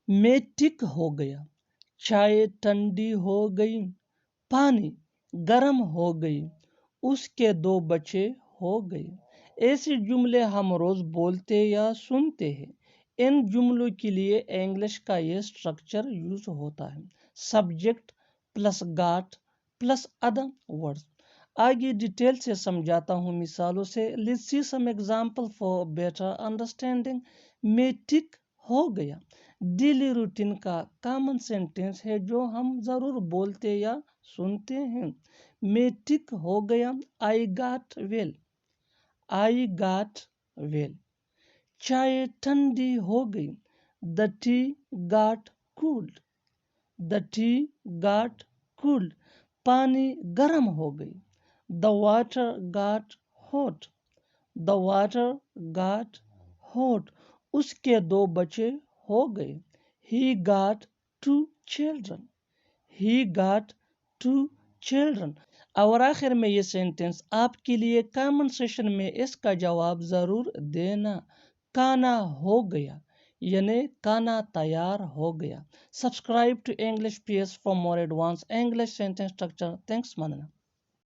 میں ٹھیک ہو گیا، چائے ٹھنڈی ہو گئی، پانی گرم ہو گئی، اس کے 2 بچے ہو گئے۔ ایسے جملے ہم روز بولتے یا سنتے ہیں۔ ان جملوں کے لیے انگلش کا یہ اسٹرکچر یوز ہوتا ہے: subject plus got plus other words. آگے ڈیٹیل سے سمجھاتا ہوں مثالوں سے۔ Let's see some example for better understanding. میں ٹھیک ہو گیا ڈیلی روٹین کا کامن سینٹینس ہے جو ہم ضرور بولتے یا سنتے ہیں۔ میں ٹھیک ہو گیا، I got well, I got well. چائے ٹھنڈی ہو گئی، the tea got cold, the tea got cold. پانی گرم ہو گئی، the water got hot, the water got hot. اس کے 2 بچے ہو گئے، he got 2 children, he got 2 children. اور آخر میں یہ سینٹینس آپ کے لیے کامن سیشن میں اس کا جواب ضرور دینا: کھانا ہو گیا، یعنی کھانا تیار ہو گیا۔ Subscribe to English PS for more advanced English sentence structure. Thanks, Manana.